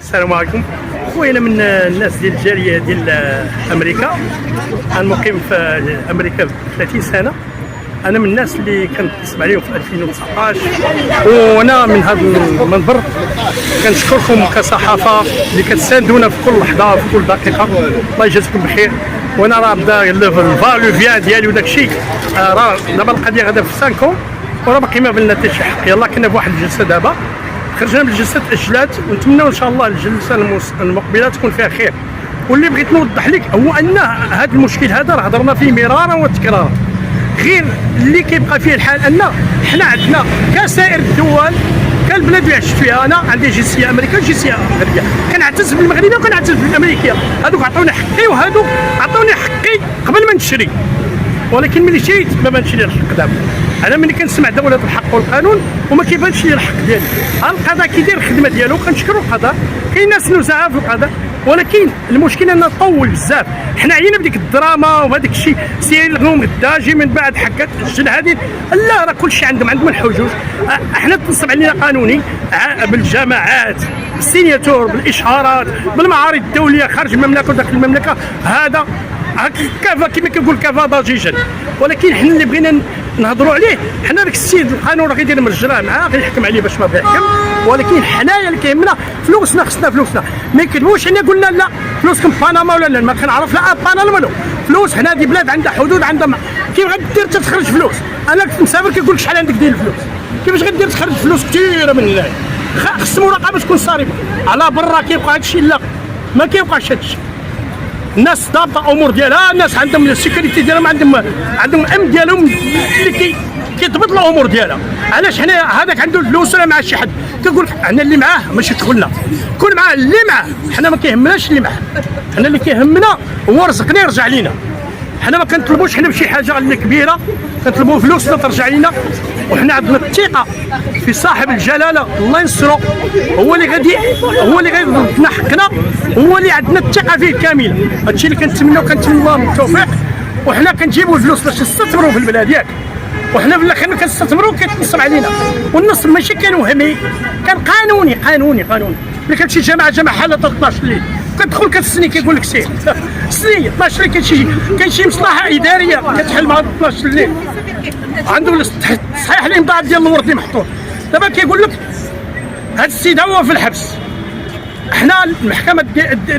السلام عليكم. خويا من الناس ديال الجاليه ديال امريكا. انا مقيم في امريكا 30 سنه. انا من الناس اللي كنت نسمع عليهم في 2019، وانا من هذا المنبر كنشكركم كصحافه اللي كتساندونا في كل لحظه في كل دقيقه. الله يجازيكم بخير. وانا راه بدا الفالو فيان ديالي وداك الشيء، راه دابا القضيه غادا في 5 وراه باقي ما بلنا حتى شي حق. يلاه كنا بواحد الجلسه دابا، خرجنا من الجلسه تاجلات، ونتمنوا ان شاء الله الجلسه المقبله تكون فيها خير. واللي بغيت نوضح لك هو ان هذا المشكل هذا راه هضرنا فيه مرارا وتكرارا، غير اللي كيبقى فيه الحال ان حنا عندنا كسائر الدول، كالبلاد اللي عشت فيها. انا عندي جنسيه امريكيه وجنسيه مغربيه، كنعتز بالمغربيه وكنعتز بالامريكيه. هذوك عطوني حقي وهذوك عطوني حقي قبل ما نشري، ولكن ملي شريت ما بانش لي الحق دابا. انا ملي كنسمع دوله الحق والقانون وما كيبانش لي الحق ديالي. القضاء كيدير الخدمه ديالو، كنشكروا القضاء. كاين ناس نزعاء في القضاء، ولكن المشكل انه طول بزاف. حنا عينا بديك الدراما وهذاك الشيء، سير لهم الداجي من بعد حكات الجن هذه. لا، راه كلشي عندهم الحجوج. احنا تنصب علينا قانوني بالجماعات، بالسيناتور، بالاشهارات، بالمعارض الدوليه خارج المملكه وداخل المملكه. هذا كفا كما كنقول كفا ضجيجا. ولكن حنا اللي بغينا نهضروا عليه، حنا داك السيد القانون راه غيدير مرجله معاه، غيحكم عليه باش ما بيحكم. ولكن حنايا اللي كيهمنا فلوسنا، خصنا فلوسنا. ما يكذبوش حنا قلنا لا فلوسكم بنما ولا لا، ما كنعرف لا بنما لا فلوس. حنا هذه بلاد عندها حدود، عندها كيف غدير تخرج فلوس؟ انا كنت مسافر كيقول لك شحال عندك ديال الفلوس، كيفاش غدير تخرج فلوس كثيره من هنايا؟ خص مراقبه تكون صارمه. على برا كيبقى هذا الشيء، لا ما كيبقاش هذا الشيء. الناس ضابطه الامور ديالها، الناس عندهم السيكوريتي ديالهم، عندهم الامن ديالهم اللي كيضبط الامور ديالها. علاش حنا هذاك عنده الفلوس ولا مع شي حد كيقول لك انا اللي معاه ماشي دخلنا، كون معاه اللي معاه. حنا ما كيهمناش اللي معاه، حنا اللي كيهمنا هو رزقنا يرجع لينا. حنا ما كنطلبوش حنا بشي حاجه اللي كبيره، كنطلبوا فلوسنا ترجع لينا. وحنا عندنا الثقه في صاحب الجلاله الله ينصرو، هو اللي غيرد لنا حقنا، هو اللي عندنا الثقه فيه كامله. هادشي اللي كنتمناو الله من التوفيق. وحنا كنجيبوا الفلوس باش نستثمروا في البلاد ياك، وحنا في الاخر كنستثمروا كيتنصب علينا. والنصب ماشي كان وهمي، كان قانوني. ملي كتمشي جامعه حاله 13 الليل كتدخل كتسني، كيقول لك سير سني 12 الليل. كاين شي مصلحه اداريه كتحل مع 12 الليل، عنده صحيح الامضاء ديال الوردي محطوط. دابا كيقول لك هذا السيد هو في الحبس، حنا المحكمه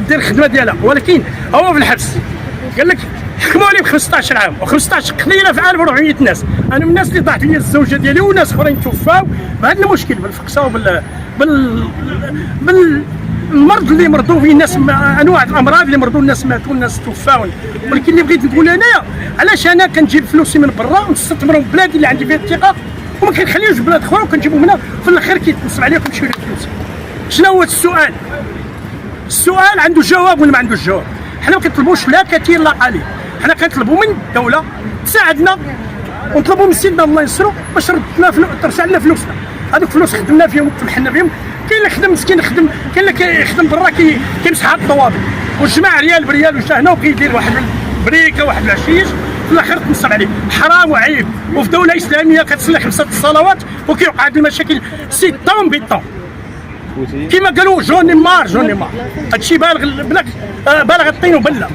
دير الخدمه ديالها، ولكن هو في الحبس. قال لك حكموا عليه ب 15 عام، و15 قليله في 1400 ناس. انا من الناس اللي ضاعت لي الزوجه ديالي وناس اخرين توفاو بهذا المشكل، بالفقصه المرض اللي مرضوا فيه الناس، انواع الامراض اللي مرضوا الناس، ماتوا الناس توفاو. ولكن اللي بغيت نقول انايا، علاش انا كنجيب فلوسي من برا ونستثمروا في بلادي اللي عندي فيها الثقه، وما كنخليوش بلاد اخرى وكنجيبوا منها في الاخر كيتنصب عليكم شي فلوس. شنو هو السؤال؟ السؤال عنده جواب ولا ما عندوش جواب؟ حنا ما كنطلبوش لا كثير لا قليل، حنا كنطلبوا من الدوله تساعدنا، ونطلبوا من سيدنا الله ينصرو باش ترجع لنا فلوسنا. هذوك فلوس خدمنا فيهم وتمحنا بهم. كاين اللي خدم مسكين، كاين اللي كيخدم برا كيمسح هاد الطوابق وجمع ريال بريال وجا هنا وكيدير واحد البريكه واحد العشيش، في الاخر تنصب عليه. حرام وعيب. وفي دوله اسلاميه كتصلي 5 الصلوات وكيوقع هاد المشاكل سي طون بيطون. كما قالوا جوني مار هادشي بالغ الطين وبله.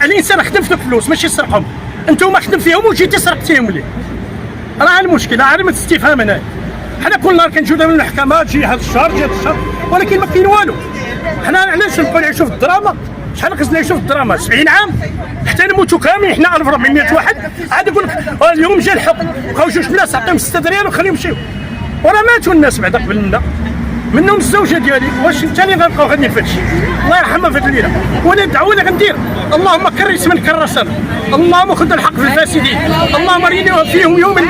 الانسان خدم في الفلوس ماشي يسرقهم. انتم خدم فيهم وجيتي سرقتيهم ليه؟ راه المشكله علامه استفهام هنا. حنا كل نهار كنجيو من المحكمه، تجي هذا الشهر جي هذا الشهر، ولكن ما كاين والو. حنا علاش نبقاو نعيشوا في الدراما؟ شحال خصنا نعيشوا في الدراما؟ 70 عام حتى نموتوا كاملين حنا 1400 واحد. عاد يقول لك اليوم جا الحكم بقاو 2 ناس عطيهم 6 ريال وخليهم يمشيو، وراه ماتوا الناس بعدا قبل منا، منهم الزوجه ديالي. واش ثاني غنبقاو غاديين في هادشي؟ الله يرحمها في هاد الليله. وانا الدعوه اللي غندير اللهم كرس من كرسنا، اللهم خذ الحق في الفاسدين، اللهم ارينا فيهم يوما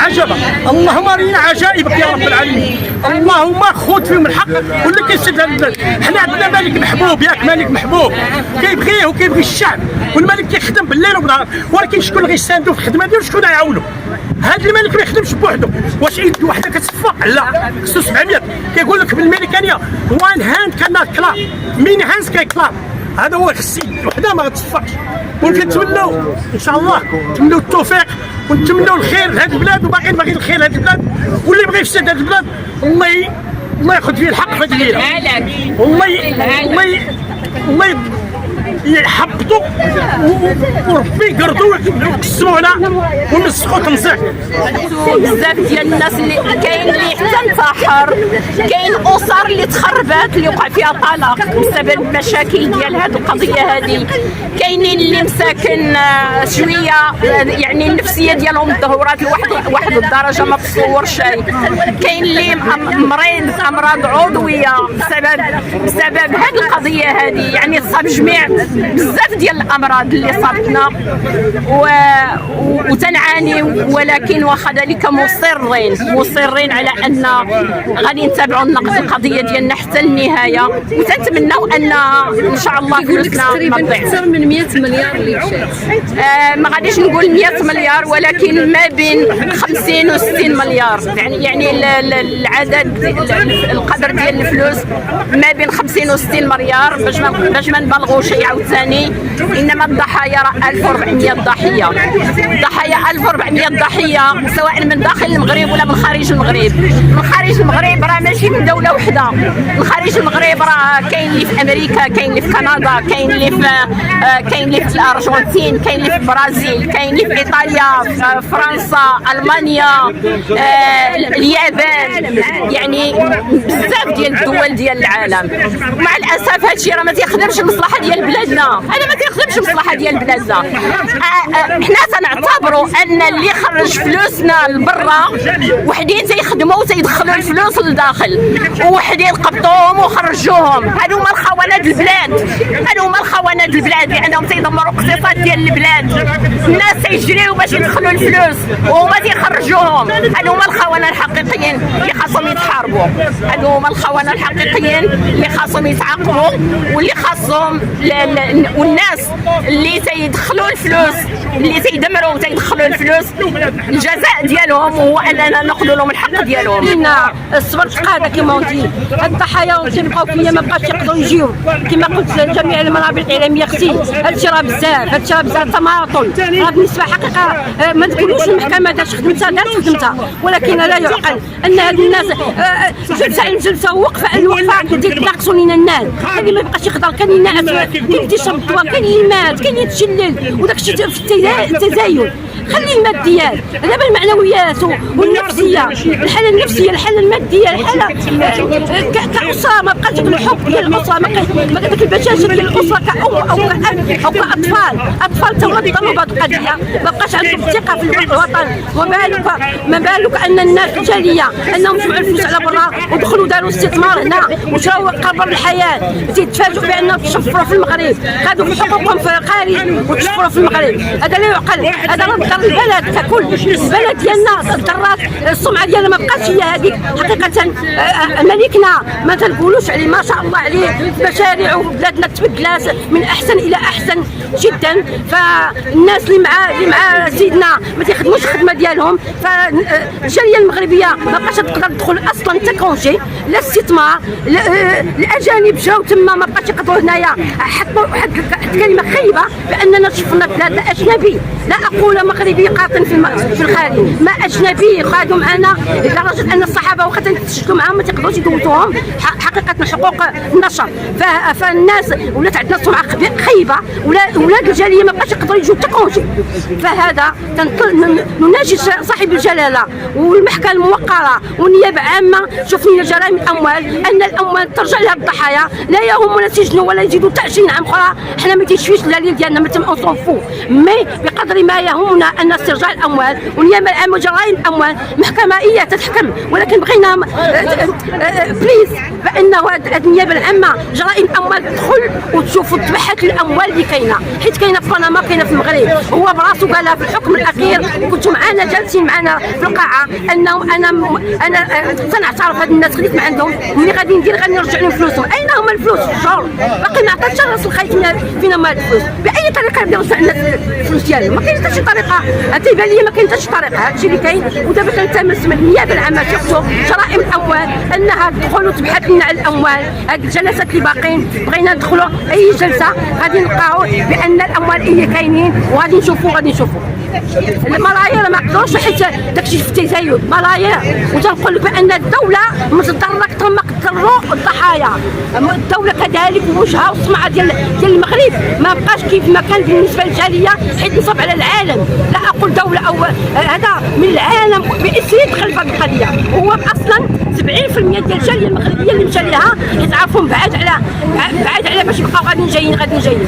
عجبا، اللهم ارينا عجائبك يا رب العالمين، اللهم خذ فيهم الحق واللي كيسد هذا البلاد. حنا عندنا ملك محبوب، ياك ملك محبوب كيبغيه وكيبغي الشعب، والملك كيخدم بالليل وبالنهار، ولكن شكون اللي غيساندو في الخدمه ديالو؟ شكون غيعاونو؟ هذا الملك ما يخدمش بوحدو. واش يد وحده كتصفى؟ لا، خصو 700. كيقول لك بالملكانيه وان هاند كانت كلاب، مين هاندز كيكلاب. هذا هو خص يد وحده ما غتصفاش. ونتمنوا ان شاء الله نتمنوا التوفيق ونتمنوا الخير لهذه البلاد، وباقي الخير لهذه البلاد، واللي بغى يفسد هذه البلاد الله الله ياخذ فيه الحق في هذه الليله. والله يحبطوا وربي يقردوا ويقسموا على ونسخوا تنسيق. بزاف ديال الناس اللي كاين اللي حتى انتحر، كاين اسر اللي تخربات اللي وقع فيها طلاق بسبب المشاكل ديال هذه القضيه هذه، كاينين اللي مساكن شويه يعني النفسيه ديالهم تدهورات لواحد الدرجه ما تصور شيء، كاين اللي مريض امراض عضويه بسبب هذه القضيه هذه، يعني صاب جميع بزاف ديال الامراض اللي صابتنا وتنعاني، ولكن واخا ذلك مصرين على ان غادي نتابعوا القضيه ديالنا حتى النهايه، وتنتمناو ان شاء الله فلوسنا ما تضيعش. اكثر من 100 مليار اللي مشات، ما غاديش نقول 100 مليار، ولكن ما بين 50 و 60 مليار، يعني العدد القدر ديال الفلوس ما بين 50 و 60 مليار باش ما نبالغوش عاوتاني. انما الضحايا راه 1400 ضحيه، ضحايا 1400 ضحيه سواء من داخل المغرب ولا من خارج المغرب. من خارج المغرب راه ماشي من دوله وحده، من خارج المغرب راه كاين اللي في امريكا، كاين اللي في كندا، كاين اللي في الارجنتين، كاين اللي في البرازيل، كاين اللي في ايطاليا، في فرنسا، المانيا، اليابان، يعني بزاف ديال الدول ديال العالم. مع الاسف هادشي راه ما تيخدمش المصلحه ديال بلادنا، هذا ما تيخدمش المصلحه ديال بلادنا. حنا تنعتبروا ان اللي خرج فلوسنا لبرا وحدين تيخدموا وتيدخلوا الفلوس لداخل، وحدين قبطوهم وخرجوهم. هادو هما الخونات البلاد، هادو هما الخونات البلاد، لانهم تيدمروا الاقتصاد ديال البلاد. الناس تيجريو باش يدخلوا الفلوس وهما تيخرجوهم. هادو هما الخونه الحقيقيين اللي خاصهم يتحاربوا، هادو هما الخونه الحقيقيين اللي خاصهم يتعاقبوا، واللي خاصهم والناس اللي تيدخلوا الفلوس، اللي تيدمروا وتيدخلوا الفلوس، الجزاء ديالهم هو اننا ناخذوا لهم الحق ديالهم. لنا الصبر تقاده كما قلتي، الضحايا تيبقاو فيا ما بقاش يقدروا يجيو كما قلت جميع المنابر الاعلاميه. اختي هادشي راه بزاف، هادشي راه بزاف تماطل، راه بالنسبه حقيقه ما تقولوش المحكمه داش خدمتها دارت خدمتها، ولكن لا يعقل ان هاد الناس جلسه عن جلسه وقفه الوقفه تيتناقصوا لنا الناس. هذه ما بقاش يقدر، كاين اللي ناعس، كاين اللي تيشرب الدواء، كاين اللي مات، كاين اللي يتشلل، وداك الشيء في التزايد. خلي الماديات، دابا المعنويات والنفسيه، الحاله النفسيه، الحاله الماديه، الحاله كاسره ما بقاش داك الحب ديال الاسره، ما داك البشاشه ديال الاسره كأم او كأب او كاطفال. اطفال تنظموا بهذه القضيه، ما بقاش عندهم الثقه في الوطن. ما بالك ان الناس الجاليه انهم جمعوا الفلوس على برا ودخلوا داروا استثمار هنا وشراو قبر الحياه، تيتفاجئوا بانهم تشفروا في المغرب، خذوا في حقوقهم في الخارج وتشفروا في المغرب. هذا لا يعقل، هذا راه ضر البلد ككل. البلد ديالنا ضرات، السمعه ديالنا ما بقاش هي هذيك. حقيقه ملكنا ما تنقولوش عليه ما شاء الله عليه، مشاريع وبلادنا تبدلات من احسن الى احسن جدا. فالناس اللي مع سيدنا ما تيخدموش الخدمه ديالهم، فالجاليه المغربيه ما بقاش تقدر تدخل اصلا حتى كونجي لا استثمار. الاجانب جاو تما ما بقاش يقدروا هنايا، حطوا واحد الكلمه خايبه باننا شفنا بلاد اجنبي. لا اقول مغربي قاطن في الخارج، ما اجنبي خادوا معنا لدرجه ان الصحابه وقت تشدوا معاهم ما تقدروش يدوزوهم حقيقه حقوق النشر. فالناس ولات عندنا سمعه خايبه، ولاد الجاليه ما بقاش يقدروا يجوا حتى كونجي. فهذا نناشد صاحب الجلاله والمحكمه الموقره والنيابه العامه، شوف لنا جرائم الاموال، ان الاموال ترجع لها الضحايا، لا يهمنا سجنوا ولا يزيدوا حتى 20 عام اخرى. حنا ما تيشفيش الدليل ديالنا، ما تنصنفوا، مي بقدر ما يهمنا ان استرجاع الاموال والنيابه العامه وجرائم الاموال محكمه هي تتحكم. ولكن بغينا بليز بانه النيابه العامه جرائم الاموال تدخل وتشوف وتبحث الاموال اللي كاينه، حيت كاينه في بنما، كاينه في المغرب. هو براسو قالها في الحكم الاخير، كنتوا معنا جالسين معنا في القاعه، انهم انا سنعترف هاد الناس خديت من عندهم، ملي غادي ندير غادي نرجع لهم فلوسهم. اين هما الفلوس؟ الشهور باقي ما عطاتش راس الخيط فينا مال الفلوس. باي طريقه يبداو يرجعوا لنا الفلوس ديالنا؟ ما كاينش حتى شي طريقه، تيبان لي ما كاينش حتى شي طريقه. هادشي اللي كاين. ودابا كنتمس من النيابه العامه شفتوا جرائم الاموال انها تدخل وتبحث لنا على الاموال. هاد الجلسات اللي باقيين بغينا ندخلوا اي جلسه غادي نلقاو بان الاموال هي كاينين، وغادي نشوفوا الملايير ما قدروش، حيت داكشي في التزايد ملايير. وتنقول لك بان الدوله متضرره اكثر ما نبرروا الضحايا. الدوله كذلك وجهها والسمعه ديال المغرب ما بقاش كيف ما كان بالنسبه للجاليه، حيت نصب على العالم، لا اقول دوله او هذا من العالم باسره دخل في هذه القضيه. هو اصلا 70% ديال الجاليه المغربيه اللي مشى لها حيت عارفهم بعاد على باش يبقاو غادي جايين.